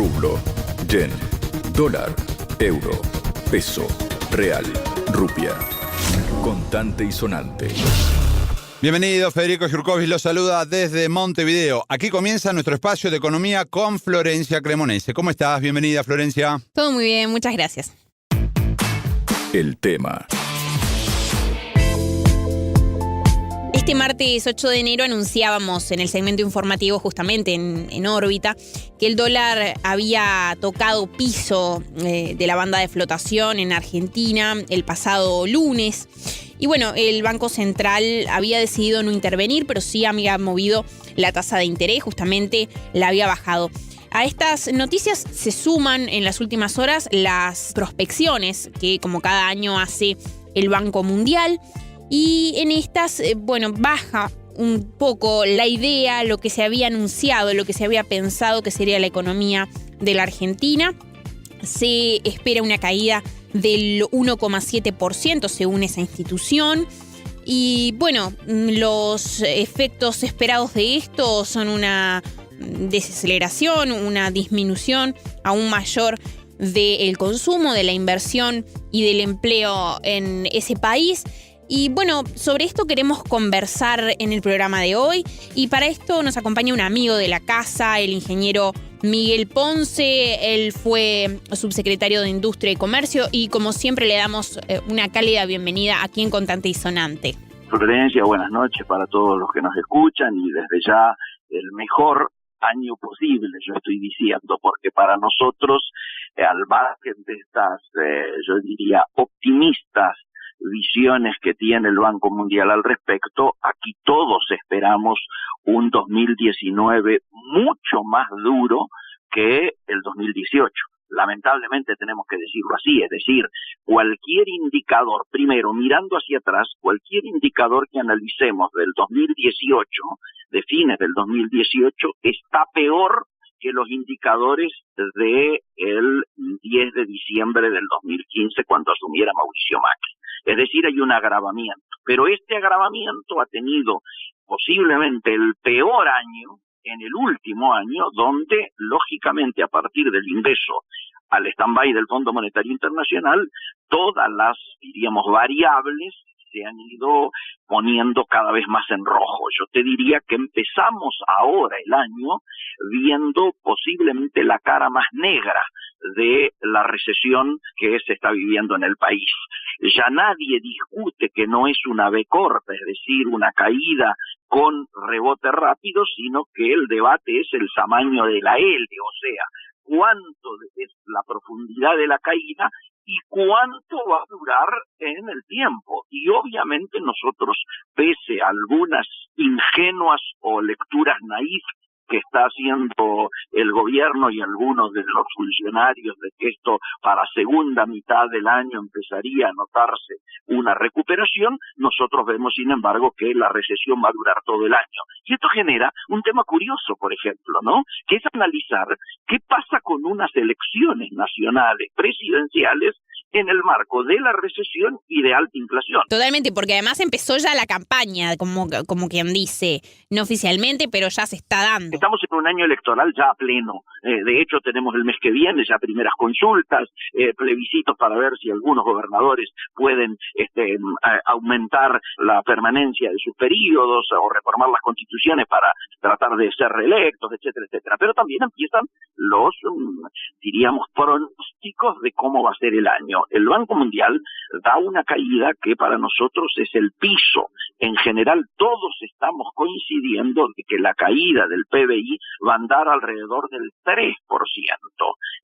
Rublo, yen, dólar, euro, peso, real, rupia. Contante y sonante. Bienvenido, Federico Jurkovic los saluda desde Montevideo. Aquí comienza nuestro espacio de economía con Florencia Cremonese. ¿Cómo estás? Bienvenida, Florencia. Todo muy bien, muchas gracias. El tema. Este martes 8 de enero anunciábamos en el segmento informativo, justamente en órbita, que el dólar había tocado piso de la banda de flotación en Argentina el pasado lunes. Y bueno, el Banco Central había decidido no intervenir, pero sí había movido la tasa de interés, justamente la había bajado. A estas noticias se suman en las últimas horas las prospecciones que como cada año hace el Banco Mundial. Y en estas, baja un poco la idea, lo que se había anunciado, lo que se había pensado que sería la economía de la Argentina. Se espera una caída del 1,7% según esa institución. Y bueno, los efectos esperados de esto son una desaceleración, una disminución aún mayor del consumo, de la inversión y del empleo en ese país. Y bueno, sobre esto queremos conversar en el programa de hoy y para esto nos acompaña un amigo de la casa, el ingeniero Miguel Ponce. Él fue subsecretario de Industria y Comercio y como siempre le damos una cálida bienvenida aquí en Contante y Sonante. Florencia, buenas noches para todos los que nos escuchan y desde ya el mejor año posible, yo estoy diciendo, porque para nosotros, al margen de estas, yo diría, optimistas visiones que tiene el Banco Mundial al respecto, aquí todos esperamos un 2019 mucho más duro que el 2018. Lamentablemente tenemos que decirlo así, es decir, cualquier indicador, primero mirando hacia atrás, cualquier indicador que analicemos del 2018, de fines del 2018, está peor que los indicadores de el 10 de diciembre del 2015 cuando asumiera Mauricio Macri. Es decir, hay un agravamiento, pero este agravamiento ha tenido posiblemente el peor año en el último año, donde lógicamente a partir del ingreso al stand-by del Fondo Monetario Internacional, todas las, diríamos, variables se han ido poniendo cada vez más en rojo. Yo te diría que empezamos ahora el año viendo posiblemente la cara más negra de la recesión que se está viviendo en el país. Ya nadie discute que no es una V corta, es decir, una caída con rebote rápido, sino que el debate es el tamaño de la L, o sea, cuánto es la profundidad de la caída y cuánto va a durar en el tiempo. Y obviamente nosotros, pese a algunas ingenuas o lecturas naif que está haciendo el gobierno y algunos de los funcionarios de que esto para segunda mitad del año empezaría a notarse una recuperación, nosotros vemos sin embargo que la recesión va a durar todo el año. Y esto genera un tema curioso, por ejemplo, ¿no? Que es analizar qué pasa con unas elecciones nacionales presidenciales en el marco de la recesión y de alta inflación. Totalmente, porque además empezó ya la campaña, como quien dice, no oficialmente, pero ya se está dando. Estamos en un año electoral ya a pleno. De hecho, tenemos el mes que viene ya primeras consultas, plebiscitos para ver si algunos gobernadores pueden aumentar la permanencia de sus periodos o reformar las constituciones para tratar de ser reelectos, etcétera, etcétera. Pero también empiezan los, diríamos, pronósticos de cómo va a ser el año. El Banco Mundial da una caída que para nosotros es el piso. En general, todos estamos coincidiendo de que la caída del PBI va a andar alrededor del 3%.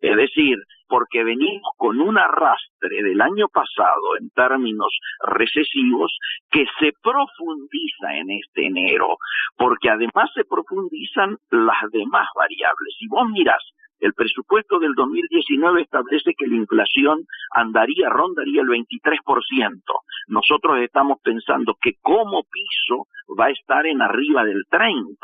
Es decir, porque venimos con un arrastre del año pasado en términos recesivos que se profundiza en este enero, porque además se profundizan las demás variables. Si vos mirás, el presupuesto del 2019 establece que la inflación rondaría el 23%. Nosotros estamos pensando que como piso va a estar en arriba del 30%.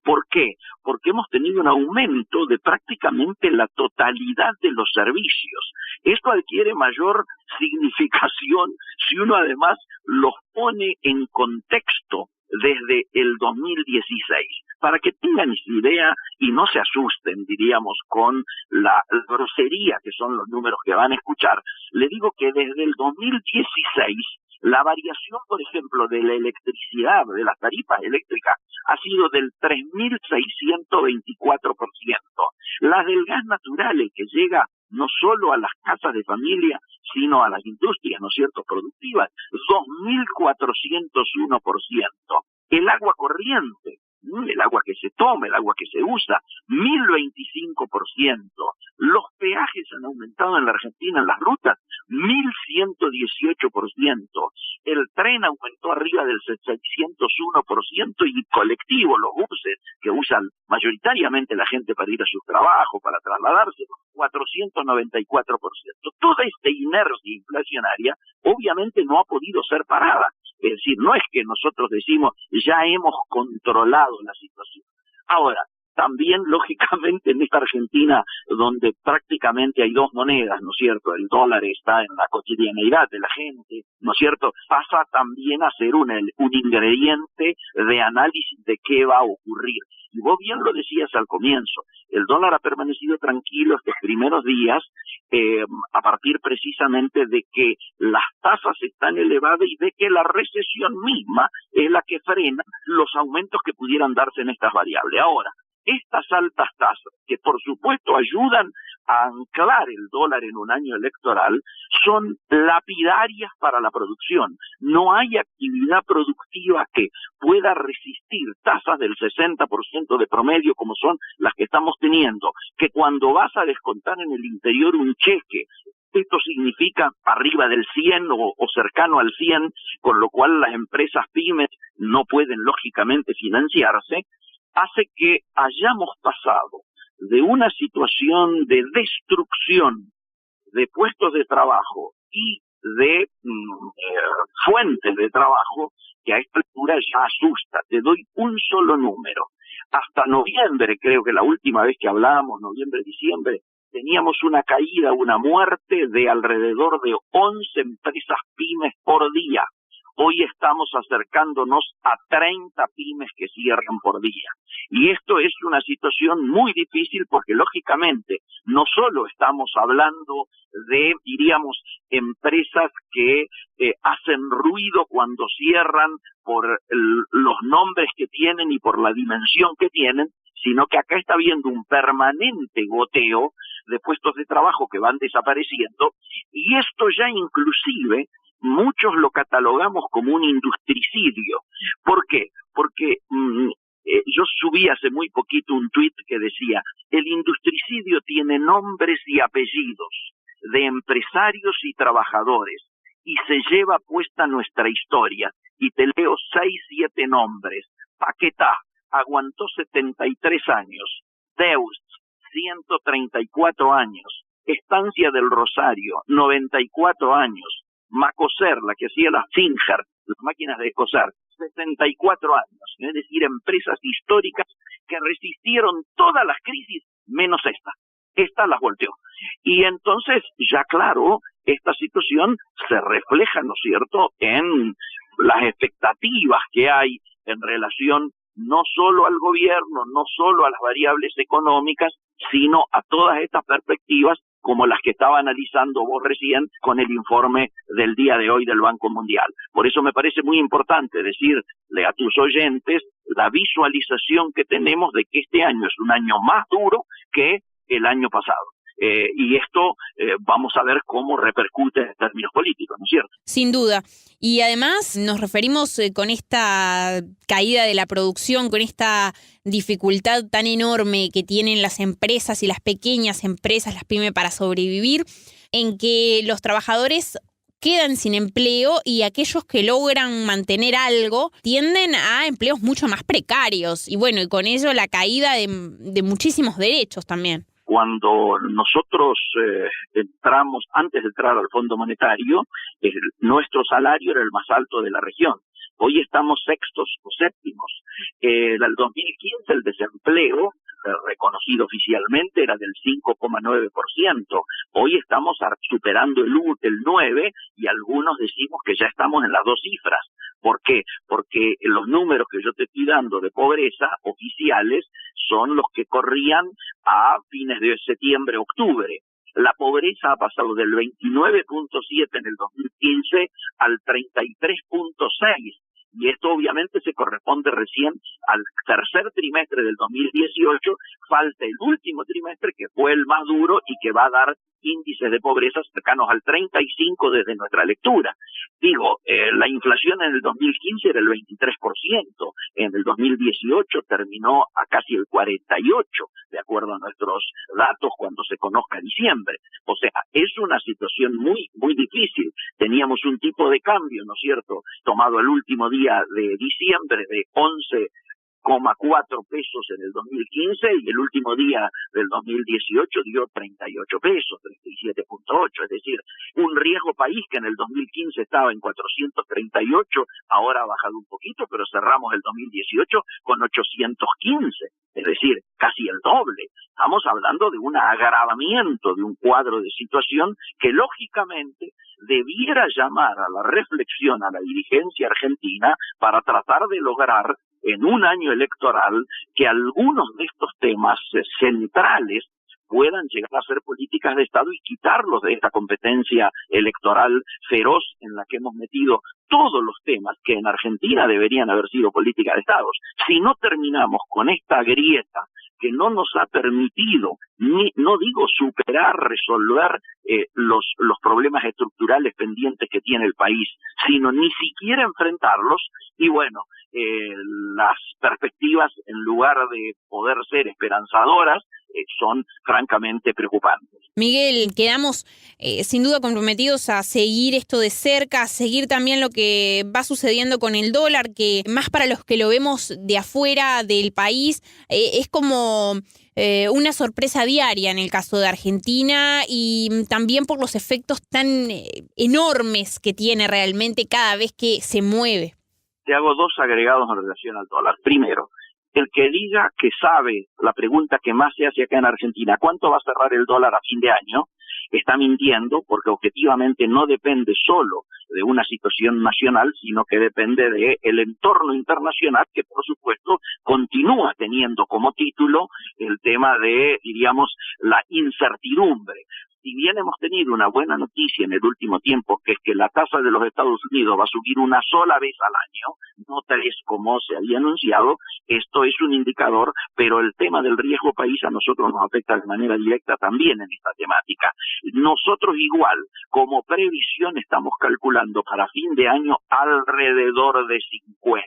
¿Por qué? Porque hemos tenido un aumento de prácticamente la totalidad de los servicios. Esto adquiere mayor significación si uno además los pone en contexto desde el 2016. Para que tengan idea y no se asusten, diríamos, con la grosería que son los números que van a escuchar, le digo que desde el 2016 la variación, por ejemplo, de la electricidad, de las tarifas eléctricas, ha sido del 3.624%. Las del gas natural, el que llega no solo a las casas de familia, sino a las industrias, ¿no es cierto?, productivas, 2.401%. El agua corriente, el agua que se toma, el agua que se usa, 1.025%. Los peajes han aumentado en la Argentina en las rutas, 1.118%. El tren aumentó arriba del 601% y colectivo, los buses que usan mayoritariamente la gente para ir a su trabajo, para trasladarse, 494%. Toda esta inercia inflacionaria obviamente no ha podido ser parada. Es decir, no es que nosotros decimos ya hemos controlado la situación. Ahora, también, lógicamente, en esta Argentina, donde prácticamente hay dos monedas, ¿no es cierto? El dólar está en la cotidianeidad de la gente, ¿no es cierto? Pasa también a ser un ingrediente de análisis de qué va a ocurrir. Y vos bien lo decías al comienzo, el dólar ha permanecido tranquilo estos primeros días, a partir precisamente de que las tasas están elevadas y de que la recesión misma es la que frena los aumentos que pudieran darse en estas variables. Ahora, estas altas tasas, que por supuesto ayudan a anclar el dólar en un año electoral, son lapidarias para la producción. No hay actividad productiva que pueda resistir tasas del 60% de promedio como son las que estamos teniendo, que cuando vas a descontar en el interior un cheque, esto significa arriba del 100 o cercano al 100, con lo cual las empresas pymes no pueden lógicamente financiarse, hace que hayamos pasado de una situación de destrucción de puestos de trabajo y de fuentes de trabajo que a esta altura ya asusta. Te doy un solo número. Hasta noviembre, creo que la última vez que hablamos, noviembre, diciembre, teníamos una caída, una muerte de alrededor de 11 empresas pymes por día. Hoy estamos acercándonos a 30 pymes que cierran por día. Y esto es una situación muy difícil porque, lógicamente, no solo estamos hablando de, diríamos, empresas que hacen ruido cuando cierran por los nombres que tienen y por la dimensión que tienen, sino que acá está habiendo un permanente goteo de puestos de trabajo que van desapareciendo, y esto ya inclusive muchos lo catalogamos como un industricidio. ¿Por qué? Porque yo subí hace muy poquito un tuit que decía, el industricidio tiene nombres y apellidos de empresarios y trabajadores y se lleva puesta nuestra historia. Y te leo 6, 7 nombres. Paquetá aguantó 73 años. Deust, 134 años. Estancia del Rosario, 94 años. Macoser, la que hacía las Singer, las máquinas de coser, 64 años, es decir, empresas históricas que resistieron todas las crisis menos esta. Esta las volteó. Y entonces, ya claro, esta situación se refleja, ¿no es cierto?, en las expectativas que hay en relación no solo al gobierno, no solo a las variables económicas, sino a todas estas perspectivas como las que estaba analizando vos recién con el informe del día de hoy del Banco Mundial. Por eso me parece muy importante decirle a tus oyentes la visualización que tenemos de que este año es un año más duro que el año pasado. Y esto vamos a ver cómo repercute en términos políticos, ¿no es cierto? Sin duda. Y además nos referimos con esta caída de la producción, con esta dificultad tan enorme que tienen las empresas y las pequeñas empresas, las pymes, para sobrevivir, en que los trabajadores quedan sin empleo y aquellos que logran mantener algo tienden a empleos mucho más precarios. Y bueno, y con ello la caída de muchísimos derechos también. Cuando nosotros entramos, antes de entrar al Fondo Monetario, nuestro salario era el más alto de la región. Hoy estamos sextos o séptimos. En el 2015 el desempleo, reconocido oficialmente, era del 5,9%. Hoy estamos superando el 9% y algunos decimos que ya estamos en las 2 cifras. ¿Por qué? Porque los números que yo te estoy dando de pobreza oficiales son los que corrían a fines de septiembre, octubre. La pobreza ha pasado del 29.7 en el 2015 al 33.6. Y esto obviamente se corresponde recién al tercer trimestre del 2018, falta el último trimestre que fue el más duro y que va a dar índices de pobreza cercanos al 35 desde nuestra lectura. Digo, la inflación en el 2015 era el 23%, en el 2018 terminó a casi el 48%, de acuerdo a nuestros datos cuando se conozca diciembre. O sea, es una situación muy, muy difícil. Teníamos un tipo de cambio, ¿no es cierto?, tomado el último día de diciembre de 11,4 pesos en el 2015 y el último día del 2018 dio 38 pesos, 37.8, es decir, un riesgo país que en el 2015 estaba en 438, ahora ha bajado un poquito, pero cerramos el 2018 con 815, es decir, casi el doble. Estamos hablando de un agravamiento de un cuadro de situación que lógicamente debiera llamar a la reflexión a la dirigencia argentina para tratar de lograr en un año electoral que algunos de estos temas centrales puedan llegar a ser políticas de Estado y quitarlos de esta competencia electoral feroz en la que hemos metido todos los temas que en Argentina deberían haber sido políticas de Estado. Si no terminamos con esta grieta que no nos ha permitido, no digo superar, resolver los problemas estructurales pendientes que tiene el país, sino ni siquiera enfrentarlos, y bueno, las perspectivas, en lugar de poder ser esperanzadoras, son francamente preocupantes. Miguel, quedamos sin duda comprometidos a seguir esto de cerca, a seguir también lo que va sucediendo con el dólar, que más para los que lo vemos de afuera del país, es como una sorpresa diaria en el caso de Argentina y también por los efectos tan enormes que tiene realmente cada vez que se mueve. Te hago dos agregados en relación al dólar. Primero, el que diga que sabe la pregunta que más se hace acá en Argentina, ¿cuánto va a cerrar el dólar a fin de año?, está mintiendo, porque objetivamente no depende solo de una situación nacional, sino que depende del entorno internacional, que por supuesto continúa teniendo como título el tema de, diríamos, la incertidumbre. Si bien hemos tenido una buena noticia en el último tiempo, que es que la tasa de los Estados Unidos va a subir una sola vez al año, no tres como se había anunciado, esto es un indicador, pero el tema del riesgo país a nosotros nos afecta de manera directa también en esta temática. Nosotros igual, como previsión, estamos calculando para fin de año alrededor de 50.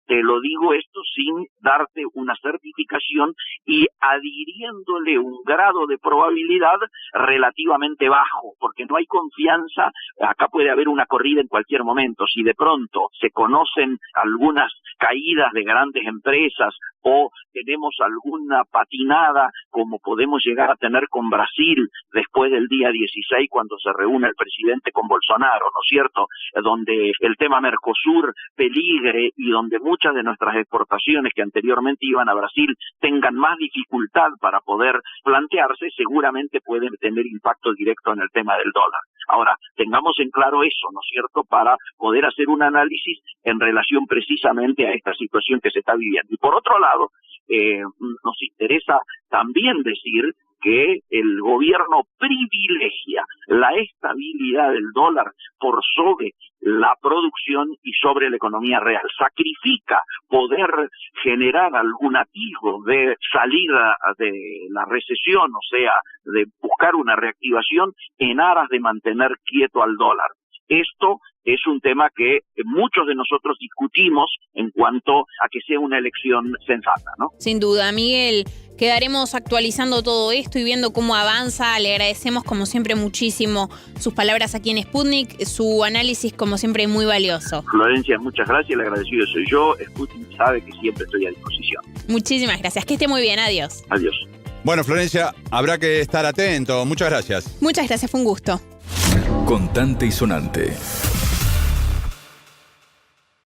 Te lo digo esto sin darte una certificación y adhiriéndole un grado de probabilidad relativamente bajo, porque no hay confianza. Acá puede haber una corrida en cualquier momento. Si de pronto se conocen algunas caídas de grandes empresas o tenemos alguna patinada como podemos llegar a tener con Brasil después del día 16 cuando se reúne el presidente con Bolsonaro, ¿no es cierto?, donde el tema Mercosur peligre y donde muchas de nuestras exportaciones que anteriormente iban a Brasil tengan más dificultad para poder plantearse, seguramente pueden tener impacto directo en el tema del dólar. Ahora, tengamos en claro eso, ¿no es cierto?, para poder hacer un análisis en relación precisamente a esta situación que se está viviendo. Y por otro lado, nos interesa también decir que el gobierno privilegia la estabilidad del dólar por sobre la producción y sobre la economía real. Sacrifica poder generar algún atisbo de salida de la recesión, o sea, de buscar una reactivación en aras de mantener quieto al dólar. Esto es un tema que muchos de nosotros discutimos en cuanto a que sea una elección sensata, ¿no? Sin duda, Miguel. Quedaremos actualizando todo esto y viendo cómo avanza. Le agradecemos, como siempre, muchísimo sus palabras aquí en Sputnik, su análisis, como siempre, muy valioso. Florencia, muchas gracias. El agradecido soy yo. Sputnik sabe que siempre estoy a disposición. Muchísimas gracias. Que esté muy bien. Adiós. Adiós. Bueno, Florencia, habrá que estar atento. Muchas gracias. Muchas gracias. Fue un gusto. Contante y sonante.